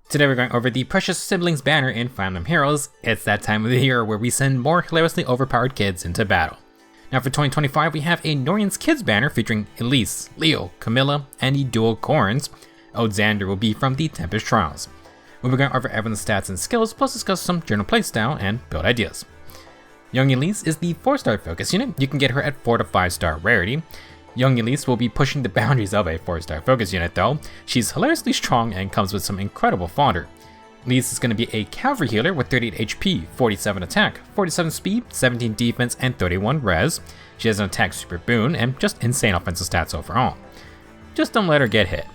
Today we're going over the Precious Siblings banner in Fire Emblem Heroes. It's that time of the year where we send more hilariously overpowered kids into battle. Now for 2025 we have a Nohrian's Kids banner featuring Elise, Leo, Camilla, and the Duo Corrins. Xander will be from the Tempest Trials. We'll be going over everyone's stats and skills, plus discuss some general playstyle and build ideas. Young Elise is the 4-star focus unit. You can get her at 4 to 5-star rarity. Young Elise will be pushing the boundaries of a 4-star focus unit though. She's hilariously strong and comes with some incredible fodder. Elise is going to be a cavalry healer with 38 HP, 47 attack, 47 speed, 17 defense, and 31 res. She has an attack super boon and just insane offensive stats overall. Just don't let her get hit.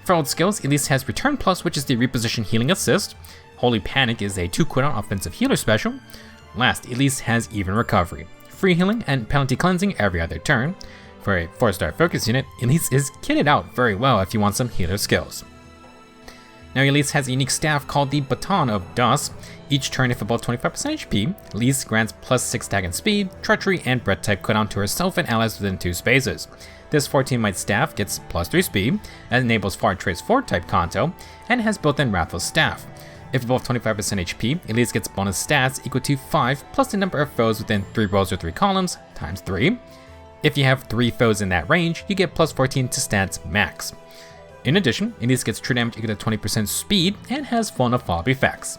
For old skills, Elise has Return Plus, which is the reposition healing assist. Holy Panic is a 2 cooldown offensive healer special. Last, Elise has Even Recovery, free healing, and penalty cleansing every other turn. For a 4-star focus unit, Elise is kitted out very well if you want some healer skills. Now Elise has a unique staff called the Baton of Dusk. Each turn if above 25% HP, Elise grants plus 6 attack and speed, treachery, and breath type cooldown to herself and allies within 2 spaces. This 14-mite staff gets plus 3 speed, and enables Far Trace 4 type Kanto, and has built-in Wrathful Staff. If above 25% HP, Elise gets bonus stats equal to 5 plus the number of foes within 3 rows or 3 columns, times 3. If you have 3 foes in that range, you get plus 14 to stats max. In addition, Elise gets true damage equal to 20% speed and has full enough follow-up effects.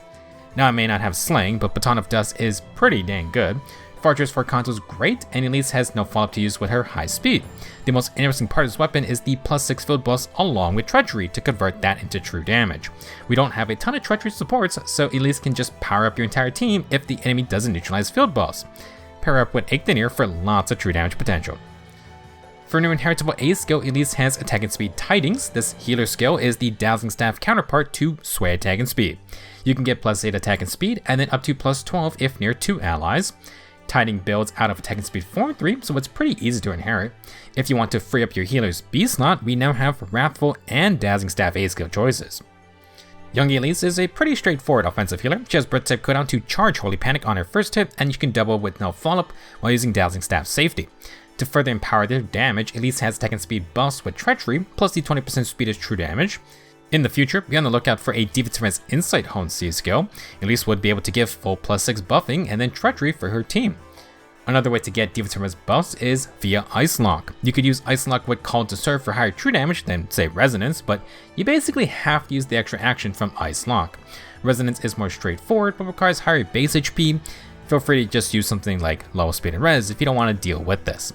Now I may not have slaying, but Baton of Dust is pretty dang good. Fortress 4 Kanto is great, and Elise has no follow-up to use with her high speed. The most interesting part of this weapon is the plus 6 field buffs along with treachery to convert that into true damage. We don't have a ton of treachery supports, so Elise can just power up your entire team if the enemy doesn't neutralize field buffs. Pair up with Ache for lots of true damage potential. For new inheritable A skill, Elise has Attack and Speed Tidings. This healer skill is the Dazzling Staff counterpart to Sway Attack and Speed. You can get plus 8 attack and speed, and then up to plus 12 if near 2 allies. Tiding builds out of Attack and Speed 4 and 3, so it's pretty easy to inherit. If you want to free up your healer's B slot, we now have Wrathful and Dazzling Staff A skill choices. Young Elise is a pretty straightforward offensive healer. She has breath type cooldown to charge Holy Panic on her first hit, and you can double with no follow-up while using Dazzling Staff safety. To further empower their damage, Elise has attack and speed buffs with treachery, plus the 20% speed is true damage. In the future, be on the lookout for a Defensive Insight Honed C skill. Elise would be able to give full plus 6 buffing and then treachery for her team. Another way to get Defensive buffs is via Ice Lock. You could use Ice Lock with Call to Serve for higher true damage than, say, Resonance, but you basically have to use the extra action from Ice Lock. Resonance is more straightforward, but requires higher base HP. Feel free to just use something like low speed and res if you don't want to deal with this.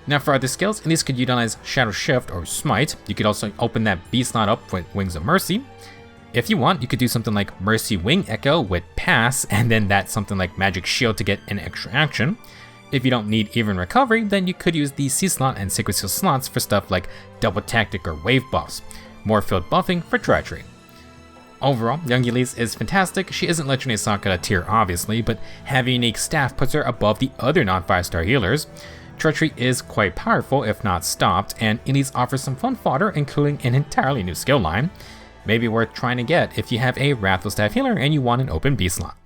Now for other skills, Elise could utilize Shadow Shift or Smite. You could also open that B slot up with Wings of Mercy. If you want, you could do something like Mercy Wing Echo with Pass, and then that's something like Magic Shield to get an extra action. If you don't need Even Recovery, then you could use the C slot and Sacred Seal slots for stuff like Double Tactic or Wave buffs. More field buffing for treachery. Overall, Young Elise is fantastic. She isn't Legendary Sakura tier obviously, but having a unique staff puts her above the other non-5-star healers. Treachery is quite powerful if not stopped, and Elise offers some fun fodder, including an entirely new skill line. Maybe worth trying to get if you have a Wrathful Staff healer and you want an open B slot.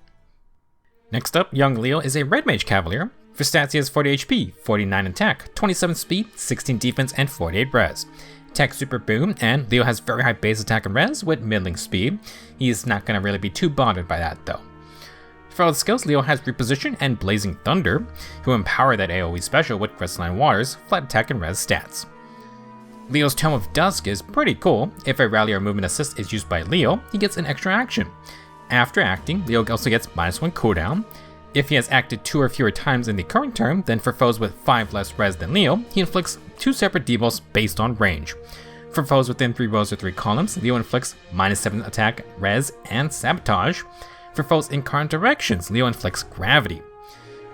Next up, Young Leo is a Red Mage Cavalier. For stats he has 40 HP, 49 attack, 27 speed, 16 defense, and 48 res. Tech super boom, and Leo has very high base attack and res with middling speed. He's not going to really be too bothered by that though. For all the skills, Leo has Reposition and Blazing Thunder, who empower that AoE special with Crystalline Waters, flat attack and res stats. Leo's Tome of Dusk is pretty cool. If a rally or movement assist is used by Leo, he gets an extra action. After acting, Leo also gets -1 cooldown. If he has acted 2 or fewer times in the current turn, then for foes with 5 less res than Leo, he inflicts 2 separate debuffs based on range. For foes within 3 rows or 3 columns, Leo inflicts -7 attack, res, and sabotage. For foes in current directions, Leo inflicts gravity.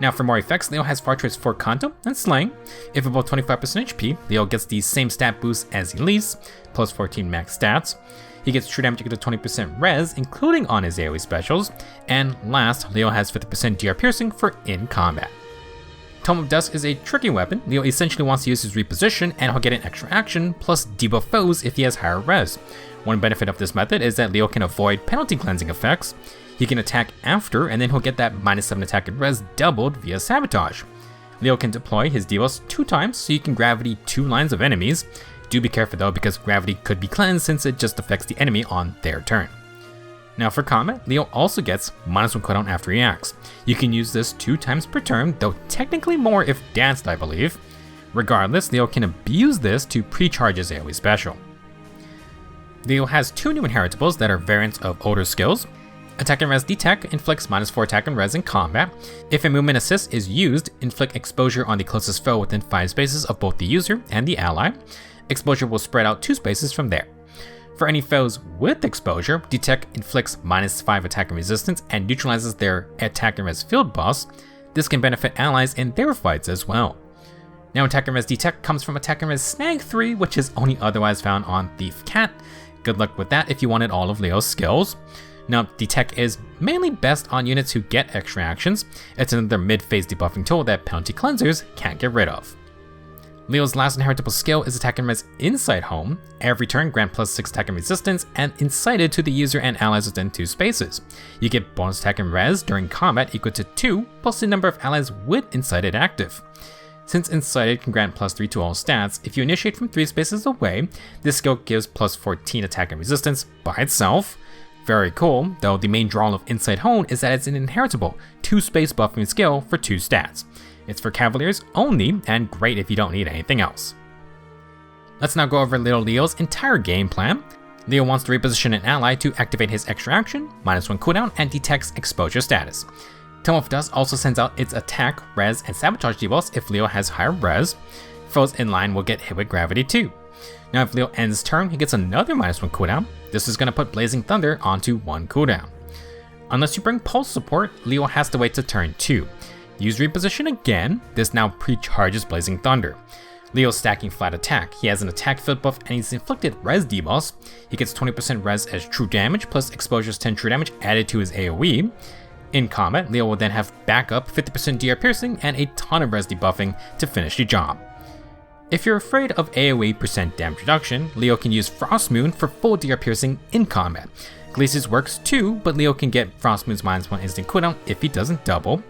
Now for more effects, Leo has Far Trace 4 Kanto and Slaying. If above 25% HP, Leo gets the same stat boost as Elise, plus 14 max stats. He gets true damage equal to 20% res, including on his AoE specials. And last, Leo has 50% DR piercing for in combat. Tome of Dusk is a tricky weapon. Leo essentially wants to use his reposition and he'll get an extra action, plus debuff foes if he has higher res. One benefit of this method is that Leo can avoid penalty cleansing effects. He can attack after, and then he'll get that -7 attack and res doubled via sabotage. Leo can deploy his debuffs 2 times, so you can gravity 2 lines of enemies. Do be careful though, because gravity could be cleansed since it just affects the enemy on their turn. Now for combat, Leo also gets -1 cooldown after he acts. You can use this 2 times per turn, though technically more if danced, I believe. Regardless, Leo can abuse this to pre-charge his AoE special. Leo has 2 new inheritables that are variants of older skills. Attack and Res Detect inflicts -4 attack and res in combat. If a movement assist is used, inflict exposure on the closest foe within 5 spaces of both the user and the ally. Exposure will spread out 2 spaces from there. For any foes with exposure, Detect inflicts -5 attack and resistance and neutralizes their attack and res field boss. This can benefit allies in their fights as well. Now attack and res Detect comes from attack and res Snag 3, which is only otherwise found on Thief Cat. Good luck with that if you wanted all of Leo's skills. Now, Detect is mainly best on units who get extra actions. It's another mid-phase debuffing tool that Penalty Cleansers can't get rid of. Leo's last inheritable skill is Attack and Res Inside Home. Every turn, grant +6 attack and resistance, and incited to the user and allies within 2 spaces. You get bonus attack and res during combat equal to 2, plus the number of allies with incited active. Since incited can grant +3 to all stats, if you initiate from 3 spaces away, this skill gives +14 attack and resistance by itself. Very cool, though the main draw of Inside Home is that it's an inheritable 2-space buffing skill for 2 stats. It's for Cavaliers only, and great if you don't need anything else. Let's now go over little Leo's entire game plan. Leo wants to reposition an ally to activate his extra action, -1 cooldown, and detects exposure status. Tome of Dust also sends out its attack, res, and sabotage debuffs if Leo has higher res. Foes in line will get hit with gravity too. Now if Leo ends turn, he gets another -1 cooldown. This is going to put Blazing Thunder onto 1 cooldown. Unless you bring Pulse support, Leo has to wait to turn 2. Use Reposition again, this now pre-charges Blazing Thunder. Leo's stacking flat attack. He has an attack field buff and he's inflicted res debuffs. He gets 20% res as true damage plus exposure's 10 true damage added to his AoE. In combat, Leo will then have backup 50% DR piercing and a ton of res debuffing to finish the job. If you're afraid of AoE % damage reduction, Leo can use Frost Moon for full DR piercing in combat. Glacius works too, but Leo can get Frost Moon's -1 instant cooldown if he doesn't double.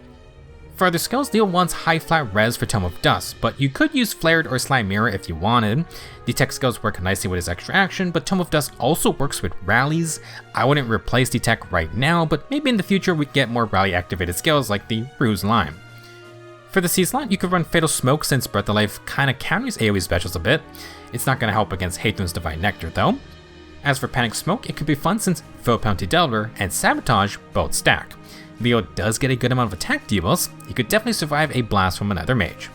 For other skills, Leo wants high flat res for Tome of Dust, but you could use Flared or Slime Mirror if you wanted. Detect skills work nicely with his extra action, but Tome of Dust also works with rallies. I wouldn't replace Detect right now, but maybe in the future we get more rally activated skills like the Ruse Lime. For the C slot, you could run Fatal Smoke since Breath of Life kinda counters AoE specials a bit. It's not gonna help against Hathun's Divine Nectar though. As for Panic Smoke, it could be fun since Foe Penalty Delver and Sabotage both stack. Leo does get a good amount of attack debuffs. He could definitely survive a blast from another mage.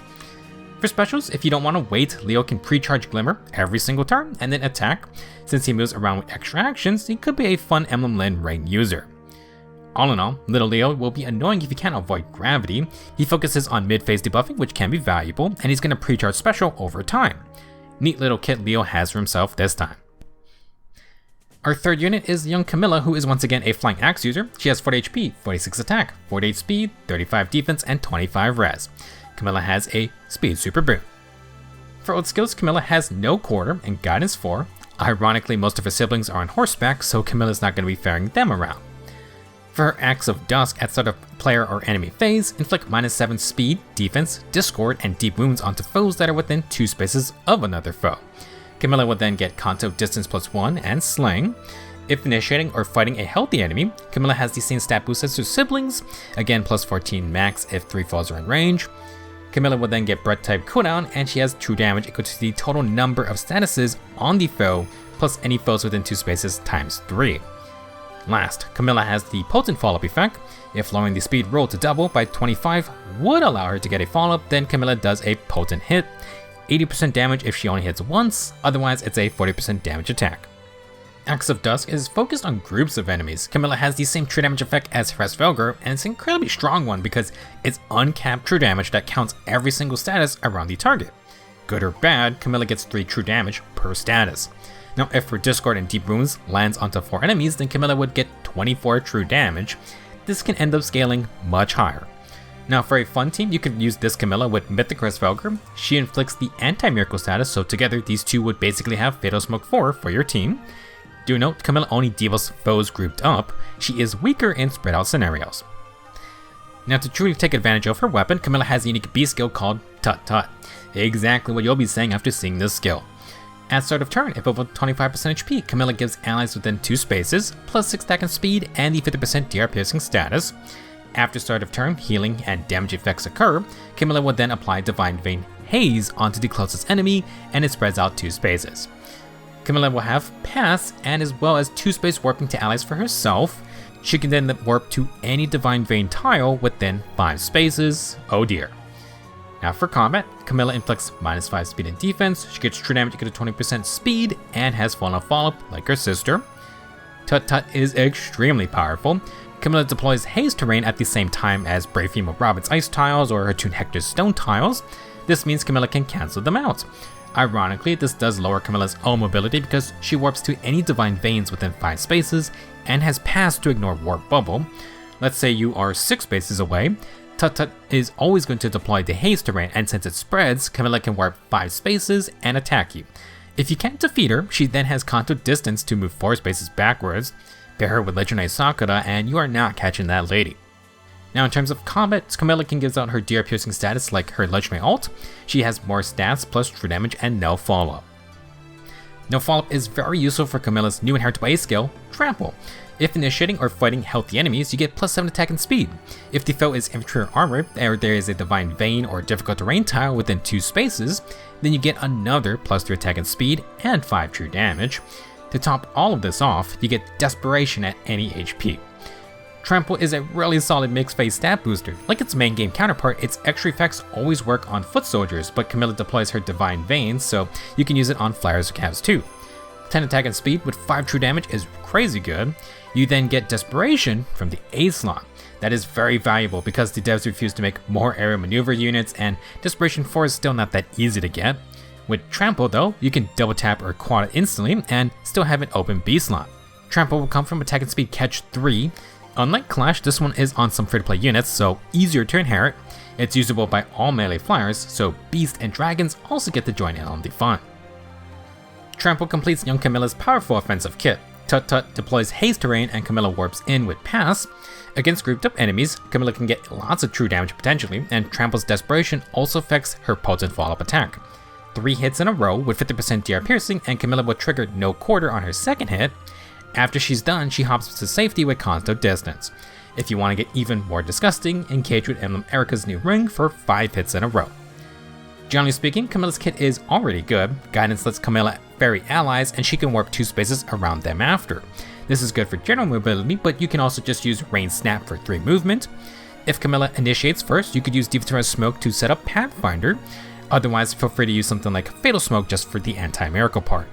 For specials, if you don't want to wait, Leo can pre-charge Glimmer every single turn and then attack. Since he moves around with extra actions, he could be a fun Emblem Lyn rank user. All in all, little Leo will be annoying if you can't avoid gravity. He focuses on mid-phase debuffing, which can be valuable, and he's going to pre-charge special over time. Neat little kit Leo has for himself this time. Our third unit is young Camilla, who is once again a Flying Axe user. She has 40 HP, 46 attack, 48 speed, 35 defense, and 25 res. Camilla has a speed super boon. For old skills, Camilla has no quarter and guidance 4. Ironically, most of her siblings are on horseback, so Camilla's not going to be ferrying them around. For her Axe of Dusk at start of player or enemy phase, inflict -7 speed, defense, discord, and deep wounds onto foes that are within 2 spaces of another foe. Camilla would then get Kanto Distance +1 and Sling. If initiating or fighting a healthy enemy, Camilla has the same stat boost as her siblings, again +14 max if 3 foes are in range. Camilla would then get Breath type cooldown, and she has true damage equal to the total number of statuses on the foe, plus any foes within 2 spaces times 3. Last, Camilla has the Potent Follow-up effect. If lowering the speed roll to double by 25 would allow her to get a follow-up, then Camilla does a Potent Hit. 80% damage if she only hits once, otherwise it's a 40% damage attack. Axe of Dusk is focused on groups of enemies. Camilla has the same true damage effect as Hresvelgr, and it's an incredibly strong one because it's uncapped true damage that counts every single status around the target. Good or bad, Camilla gets 3 true damage per status. Now if her Discord and Deep Wounds lands onto 4 enemies, then Camilla would get 24 true damage. This can end up scaling much higher. Now for a fun team, you could use this Camilla with Mythic Hresvelgr. She inflicts the anti-miracle status, so together these two would basically have Fatal Smoke 4 for your team. Do note, Camilla only debuffs foes grouped up. She is weaker in spread out scenarios. Now to truly take advantage of her weapon, Camilla has a unique B skill called Tut Tut. Exactly what you'll be saying after seeing this skill. At start of turn, if above 25% HP, Camilla gives allies within 2 spaces, plus 6 attack and speed, and the 50% DR piercing status. After start of turn, healing and damage effects occur. Camilla will then apply Divine Vein Haze onto the closest enemy, and it spreads out 2 spaces. Camilla will have Pass, and as well as 2 space warping to allies for herself. She can then warp to any Divine Vein tile within 5 spaces. Oh dear. Now for combat, Camilla inflicts -5 speed and defense, she gets true damage equal to 20% speed, and has Fallen Follow-up like her sister. Tut Tut is extremely powerful. Camilla deploys Haze Terrain at the same time as Brave Female Robin's Ice tiles or her Toon Hector's Stone tiles. This means Camilla can cancel them out. Ironically, this does lower Camilla's own mobility because she warps to any Divine Veins within 5 spaces and has Pass to ignore Warp Bubble. Let's say you are 6 spaces away. Tut Tut is always going to deploy the Haze Terrain, and since it spreads, Camilla can warp 5 spaces and attack you. If you can't defeat her, she then has Kanto Distance to move 4 spaces backwards. Pair her with Legendary Sakura and you are not catching that lady. Now in terms of combat, Camilla can give out her DR piercing status like her Legendary ult. She has more stats plus true damage and no follow-up. No follow-up is very useful for Camilla's new inheritable A skill, Trample. If initiating or fighting healthy enemies, you get +7 attack and speed. If the foe is infantry or armor, or there is a Divine Vein or difficult terrain tile within 2 spaces, then you get another +3 attack and speed and 5 true damage. To top all of this off, you get Desperation at any HP. Trample is a really solid mixed phase stat booster. Like its main game counterpart, its extra effects always work on foot soldiers, but Camilla deploys her Divine Veins, so you can use it on flyers or calves too. 10 attack and speed with 5 true damage is crazy good. You then get Desperation from the A slot. That is very valuable because the devs refuse to make more aerial maneuver units, and Desperation 4 is still not that easy to get. With Trample though, you can double tap or quad it instantly and still have an open B slot. Trample will come from attack and speed catch 3. Unlike Clash, this one is on some free-to-play units, so easier to inherit. It's usable by all melee flyers, so Beast and Dragons also get to join in on the fun. Trample completes young Camilla's powerful offensive kit. Tut Tut deploys Haze Terrain and Camilla warps in with Pass. Against grouped up enemies, Camilla can get lots of true damage potentially, and Trample's Desperation also affects her potent follow-up attack. 3 hits in a row with 50% DR piercing, and Camilla will trigger no quarter on her second hit. After she's done, she hops to safety with Kanto Distance. If you want to get even more disgusting, engage with Emblem Erica's new ring for 5 hits in a row. Generally speaking, Camilla's kit is already good. Guidance lets Camilla ferry allies, and she can warp 2 spaces around them after. This is good for general mobility, but you can also just use Rain Snap for 3 movement. If Camilla initiates first, you could use Diva's Smoke to set up Pathfinder. Otherwise, feel free to use something like Fatal Smoke just for the anti-miracle part.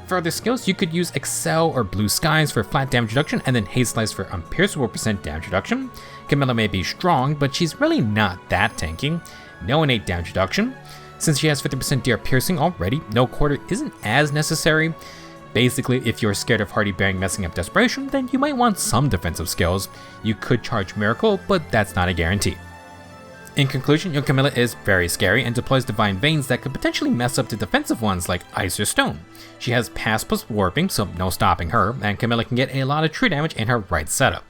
For other skills, you could use Excel or Blue Skies for flat damage reduction, and then Haze Slice for unpierceable % damage reduction. Camilla may be strong, but she's really not that tanky. No innate damage reduction. Since she has 50% DR piercing already, no quarter isn't as necessary. Basically, if you're scared of Hardy Bearing messing up Desperation, then you might want some defensive skills. You could charge Miracle, but that's not a guarantee. In conclusion, young Camilla is very scary and deploys Divine Veins that could potentially mess up the defensive ones like Ice or Stone. She has Pass plus Warping, so no stopping her, and Camilla can get a lot of true damage in her right setup.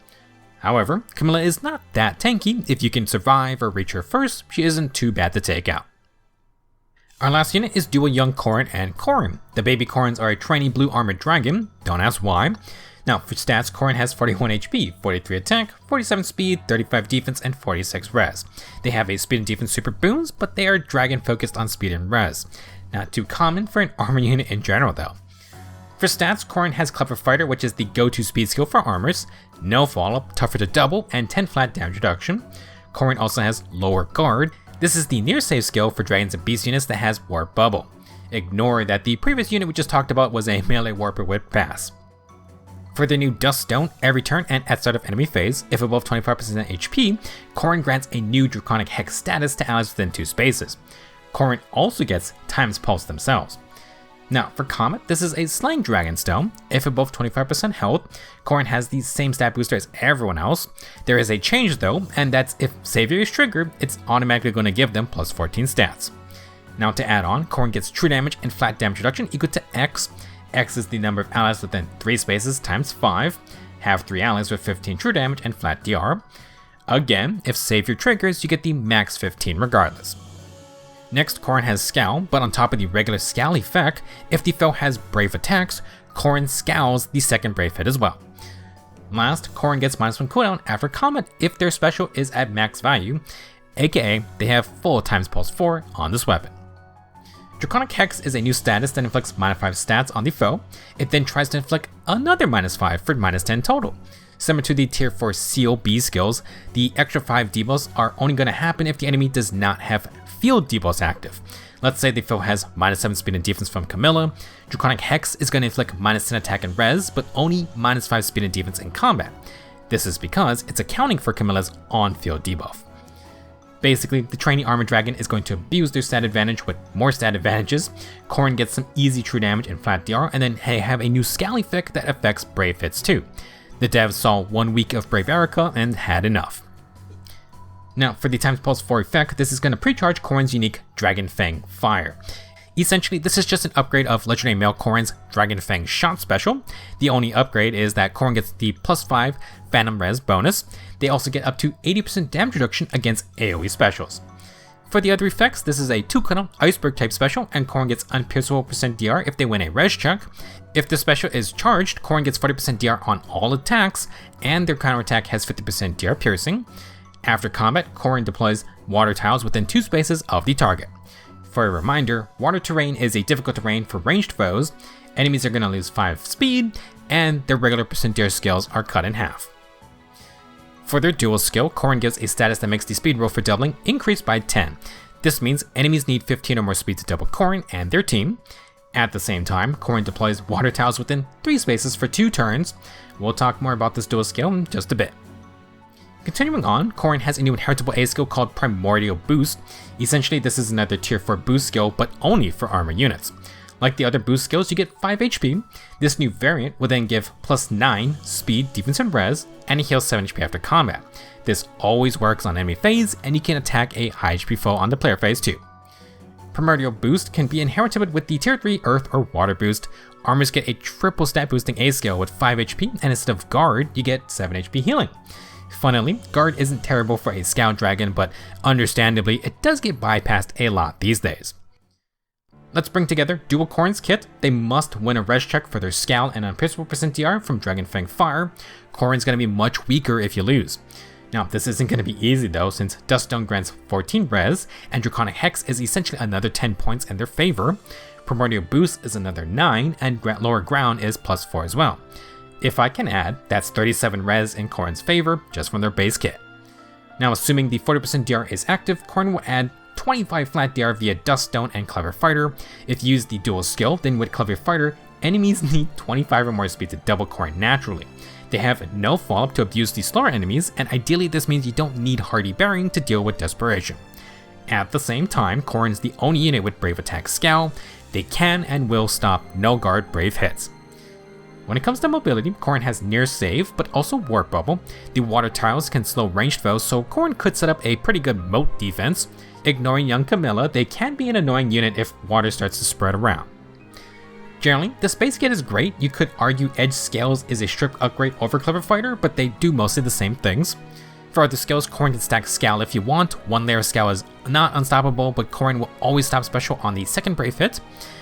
However, Camilla is not that tanky. If you can survive or reach her first, she isn't too bad to take out. Our last unit is Duo Young Corrin and Corrin. The baby Corrins are a trainee blue armored dragon, don't ask why. Now for stats, Corrin has 41 HP, 43 attack, 47 speed, 35 defense, and 46 res. They have a speed and defense super boons, but they are dragon focused on speed and res. Not too common for an armor unit in general though. For stats, Corrin has Clever Fighter, which is the go-to speed skill for armors, no follow-up, tougher to double, and 10 flat damage reduction. Corrin also has Lower Guard. This is the near save skill for dragons and beast units that has Warp Bubble. Ignore that the previous unit we just talked about was a melee warper with Pass. For the new Dust Stone, every turn and at start of enemy phase, if above 25% HP, Corrin grants a new Draconic Hex status to allies within 2 spaces. Corrin also gets Time's Pulse themselves. Now, for Comet, this is a Slaying Dragon Stone. If above 25% health, Corrin has the same stat booster as everyone else. There is a change though, and that's if Savior is triggered, it's automatically going to give them plus 14 stats. Now to add on, Corrin gets true damage and flat damage reduction equal to X. X is the number of allies within 3 spaces times 5. Have 3 allies with 15 true damage and flat DR. Again, if Savior triggers, you get the max 15 regardless. Next, Corrin has Scowl, but on top of the regular Scowl effect, if the foe has Brave attacks, Corrin Scowls the second Brave hit as well. Last, Corrin gets -1 cooldown after combat if their special is at max value, aka they have full times pulse 4 on this weapon. Draconic Hex is a new status that inflicts -5 stats on the foe. It then tries to inflict another -5 for -10 total. Similar to the tier 4 Seal B skills, the extra 5 debuffs are only going to happen if the enemy does not have field debuffs active. Let's say the foe has -7 speed and defense from Camilla. Draconic Hex is going to inflict -10 attack and res, but only -5 speed and defense in combat. This is because it's accounting for Camilla's on-field debuff. Basically, the trainee armor dragon is going to abuse their stat advantage with more stat advantages. Corrin gets some easy true damage and flat DR, and then they have a new Scowl effect that affects Brave hits too. The devs saw 1 week of Brave Erica and had enough. Now, for the times pulse 4 effect, this is going to precharge Corrin's unique Dragon Fang Fire. Essentially, this is just an upgrade of legendary male Corrin's Dragon Fang Shot special. The only upgrade is that Corrin gets the +5 Phantom Res bonus. They also get up to 80% damage reduction against AoE specials. For the other effects, this is a 2-cooldown Iceberg type special, and Corrin gets unpierceable % DR if they win a res check. If the special is charged, Corrin gets 40% DR on all attacks, and their counterattack has 50% DR piercing. After combat, Corrin deploys water tiles within 2 spaces of the target. For a reminder, water terrain is a difficult terrain for ranged foes. Enemies are going to lose 5 speed, and their regular % DR skills are cut in half. For their dual skill, Corrin gives a status that makes the speed roll for doubling increase by 10. This means enemies need 15 or more speed to double Corrin and their team. At the same time, Corrin deploys water tiles within 3 spaces for 2 turns. We'll talk more about this dual skill in just a bit. Continuing on, Corrin has a new inheritable A skill called Primordial Boost. Essentially, this is another tier 4 boost skill, but only for armor units. Like the other boost skills, you get 5 HP. This new variant will then give +9 speed, defense, and res, and it heals 7 HP after combat. This always works on enemy phase, and you can attack a high HP foe on the player phase too. Primordial Boost can be inherited with the tier 3 Earth or Water boost. Armors get a triple stat boosting A skill with 5 HP, and instead of Guard, you get 7 HP healing. Funnily, Guard isn't terrible for a Scout Dragon, but understandably, it does get bypassed a lot these days. Let's bring together Duo Corrin's kit. They must win a res check for their Scowl and unpierceable % DR from Dragon Fang Fire. Corrin's going to be much weaker if you lose. Now, this isn't going to be easy though, since Duststone grants 14 res, and Draconic Hex is essentially another 10 points in their favor. Primordial Boost is another 9, and Lower Ground is +4 as well. If I can add, that's 37 res in Corrin's favor, just from their base kit. Now, assuming the 40% DR is active, Corrin will add 25 flat DR via Duststone and Clever Fighter. If you use the dual skill, then with Clever Fighter, enemies need 25 or more speed to double Corrin naturally. They have no follow-up to abuse the slower enemies, and ideally this means you don't need Hardy Bearing to deal with Desperation. At the same time, Corrin is the only unit with Brave Attack Scowl. They can and will stop no guard Brave hits. When it comes to mobility, Corrin has Near Save, but also Warp Bubble. The water tiles can slow ranged foes, so Corrin could set up a pretty good moat defense. Ignoring young Camilla, they can be an annoying unit if water starts to spread around. Generally, the space kit is great. You could argue Edge Scales is a strict upgrade over Clever Fighter, but they do mostly the same things. For other skills, Corrin can stack Scowl if you want. 1 layer Scowl is not unstoppable, but Corrin will always stop special on the second Brave hit.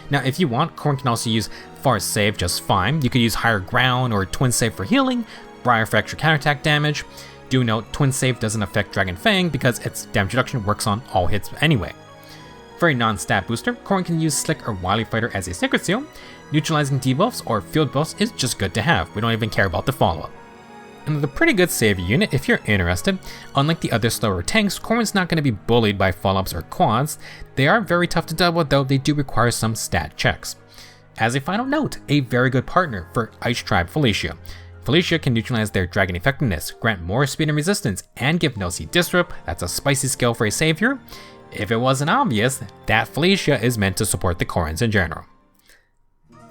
Now, if you want, Corrin can also use Forest Save just fine. You could use Higher Ground or Twin Save for healing, Briar for extra counterattack damage. Do note, Twin Save doesn't affect Dragon Fang because its damage reduction works on all hits anyway. For a non-stat booster, Corrin can use Slick or Wily Fighter as a Sacred Seal. Neutralizing debuffs or field buffs is just good to have. We don't even care about the follow-up. Another pretty good savior unit if you're interested. Unlike the other slower tanks, Corrin's not going to be bullied by follow-ups or quads. They are very tough to double, though they do require some stat checks. As a final note, a very good partner for Ice Tribe Felicia. Felicia can neutralize their dragon effectiveness, grant more speed and resistance, and give No Seed Disrupt. That's a spicy skill for a savior. If it wasn't obvious, that Felicia is meant to support the Corrins in general.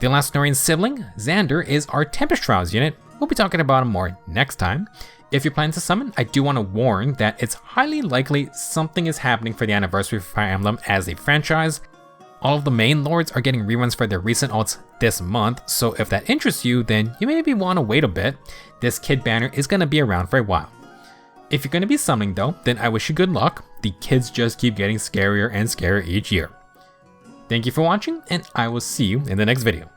The last Nohrian sibling, Xander, is our Tempest Trials unit. We'll be talking about him more next time. If you're planning to summon, I do want to warn that it's highly likely something is happening for the anniversary of Fire Emblem as a franchise. All of the main lords are getting reruns for their recent ults this month, so if that interests you, then you maybe want to wait a bit. This kid banner is going to be around for a while. If you're going to be summoning though, then I wish you good luck. The kids just keep getting scarier and scarier each year. Thank you for watching, and I will see you in the next video.